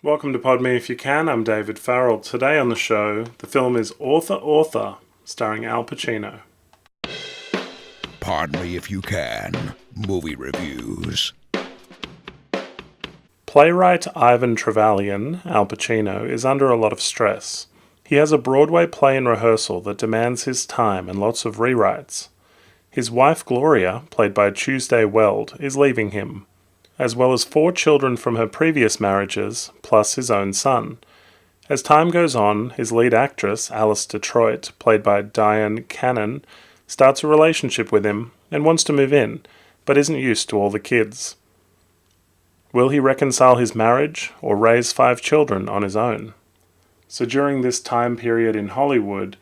Welcome to Pod Me If You Can. I'm David Farrell. Today on the show, the film is Author, starring Al Pacino. Pod Me If You Can. Movie reviews. Playwright Ivan Trevelyan, Al Pacino, is under a lot of stress. He has a Broadway play in rehearsal that demands his time and lots of rewrites. His wife Gloria, played by Tuesday Weld, is leaving him, as well as 4 children from her previous marriages, plus his own son. As time goes on, his lead actress, Alice Detroit, played by Diane Cannon, starts a relationship with him and wants to move in, but isn't used to all the kids. Will he reconcile his marriage or raise 5 children on his own? So during this time period in Hollywood,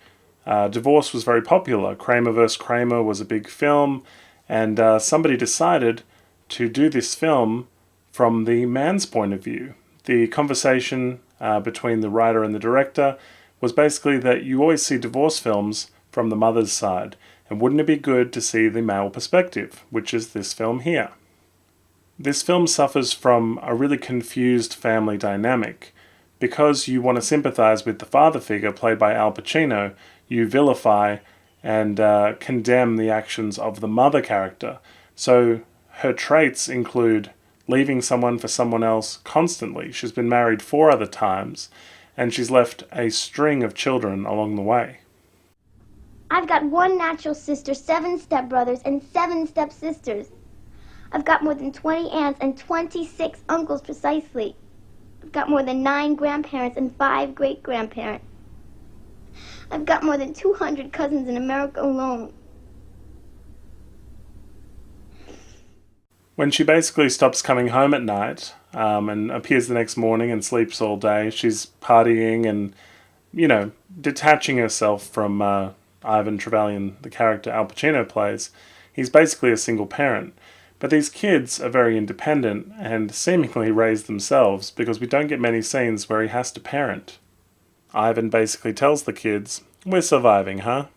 divorce was very popular. Kramer vs. Kramer was a big film, and somebody decided to do this film from the man's point of view. The conversation between the writer and the director was basically that you always see divorce films from the mother's side, and wouldn't it be good to see the male perspective, which is this film here. This film suffers from a really confused family dynamic. Because you want to sympathize with the father figure played by Al Pacino, you vilify and condemn the actions of the mother character. So her traits include leaving someone for someone else constantly. She's been married 4 other times, and she's left a string of children along the way. I've got 1 natural sister, 7 stepbrothers, and 7 stepsisters. I've got more than 20 aunts and 26 uncles precisely. I've got more than 9 grandparents and 5 great-grandparents. I've got more than 200 cousins in America alone. When she basically stops coming home at night and appears the next morning and sleeps all day, she's partying and, detaching herself from Ivan Trevelyan, the character Al Pacino plays. He's basically a single parent. But these kids are very independent and seemingly raise themselves because we don't get many scenes where he has to parent. Ivan basically tells the kids, "We're surviving, huh?"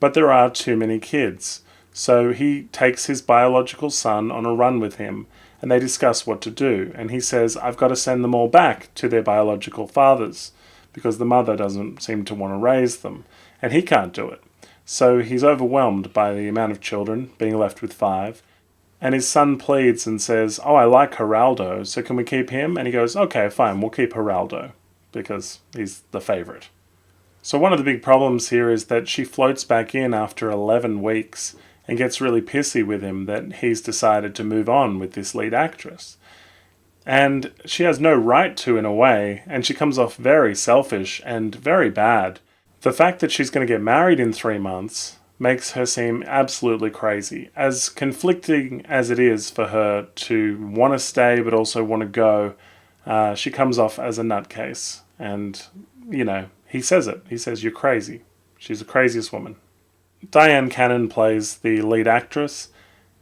But there are too many kids. So he takes his biological son on a run with him, and they discuss what to do. And he says, "I've got to send them all back to their biological fathers, because the mother doesn't seem to want to raise them, and he can't do it." So he's overwhelmed by the amount of children, being left with 5. And his son pleads and says, "Oh, I like Geraldo, so can we keep him?" And he goes, "Okay, fine, we'll keep Geraldo," because he's the favorite. So one of the big problems here is that she floats back in after 11 weeks and gets really pissy with him that he's decided to move on with this lead actress. And she has no right to, in a way, and she comes off very selfish and very bad. The fact that she's going to get married in 3 months makes her seem absolutely crazy. As conflicting as it is for her to want to stay but also want to go, she comes off as a nutcase. And, he says it. He says, "You're crazy." She's the craziest woman. Diane Cannon plays the lead actress,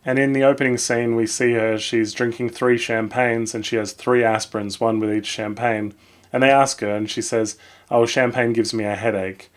and in the opening scene we see her, she's drinking 3 champagnes and she has 3 aspirins, 1 with each champagne. And they ask her and she says, "Oh, champagne gives me a headache."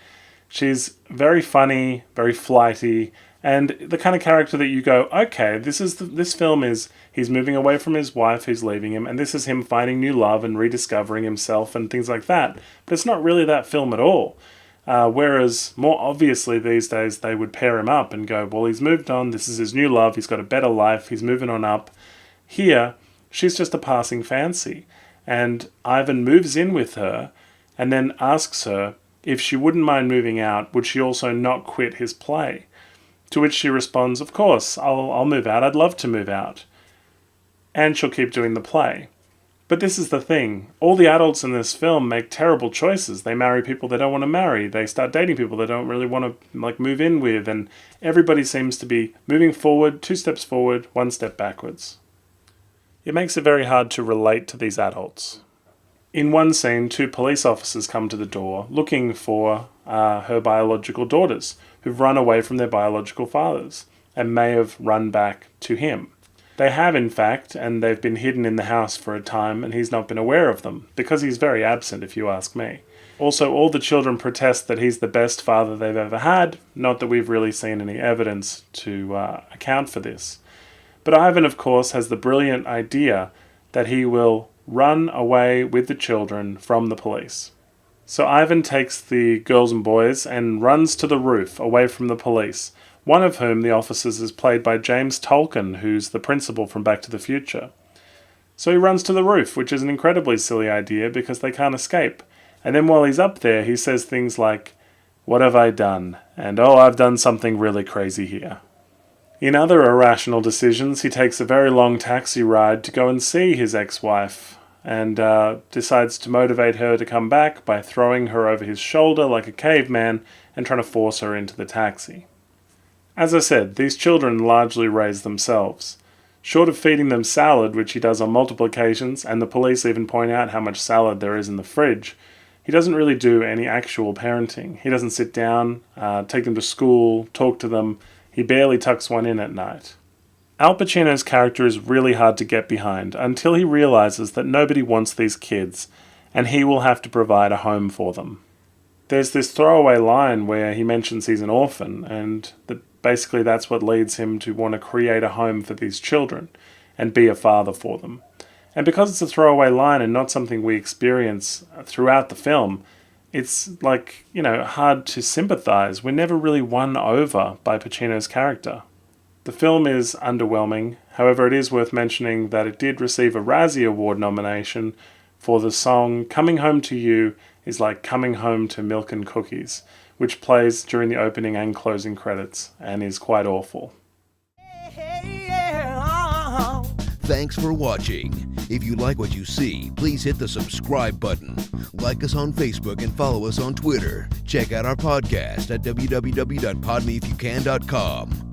She's very funny, very flighty, and the kind of character that you go, okay, this film is, he's moving away from his wife who's leaving him, and this is him finding new love and rediscovering himself and things like that. But it's not really that film at all. Whereas, more obviously these days, they would pair him up and go, well, he's moved on, this is his new love, he's got a better life, he's moving on up. Here, she's just a passing fancy. And Ivan moves in with her and then asks her if she wouldn't mind moving out, would she also not quit his play? To which she responds, "Of course, I'll move out, I'd love to move out." And she'll keep doing the play. But this is the thing. All the adults in this film make terrible choices. They marry people they don't want to marry. They start dating people they don't really want to move in with. And everybody seems to be moving forward, 2 steps forward, 1 step backwards. It makes it very hard to relate to these adults. In one scene, 2 police officers come to the door looking for her biological daughters who've run away from their biological fathers and may have run back to him. They have, in fact, and they've been hidden in the house for a time, and he's not been aware of them, because he's very absent, if you ask me. Also, all the children protest that he's the best father they've ever had, not that we've really seen any evidence to account for this. But Ivan, of course, has the brilliant idea that he will run away with the children from the police. So Ivan takes the girls and boys and runs to the roof away from the police, one of whom, the officers, is played by James Tolkien, who's the principal from Back to the Future. So he runs to the roof, which is an incredibly silly idea because they can't escape. And then while he's up there, he says things like, "What have I done?" And, "Oh, I've done something really crazy here." In other irrational decisions, he takes a very long taxi ride to go and see his ex-wife, and decides to motivate her to come back by throwing her over his shoulder like a caveman and trying to force her into the taxi. As I said, these children largely raise themselves. Short of feeding them salad, which he does on multiple occasions, and the police even point out how much salad there is in the fridge, he doesn't really do any actual parenting. He doesn't sit down, take them to school, talk to them. He barely tucks one in at night. Al Pacino's character is really hard to get behind until he realizes that nobody wants these kids, and he will have to provide a home for them. There's this throwaway line where he mentions he's an orphan, and basically that's what leads him to want to create a home for these children and be a father for them. And because it's a throwaway line and not something we experience throughout the film, it's hard to sympathize. We're never really won over by Pacino's character. The film is underwhelming. However, it is worth mentioning that it did receive a Razzie Award nomination for the song "Coming Home to You is Like Coming Home to Milk and Cookies," which plays during the opening and closing credits and is quite awful. Thanks for watching. If you like what you see, please hit the subscribe button. Like us on Facebook and follow us on Twitter. Check out our podcast at www.podmeyifyoucan.com.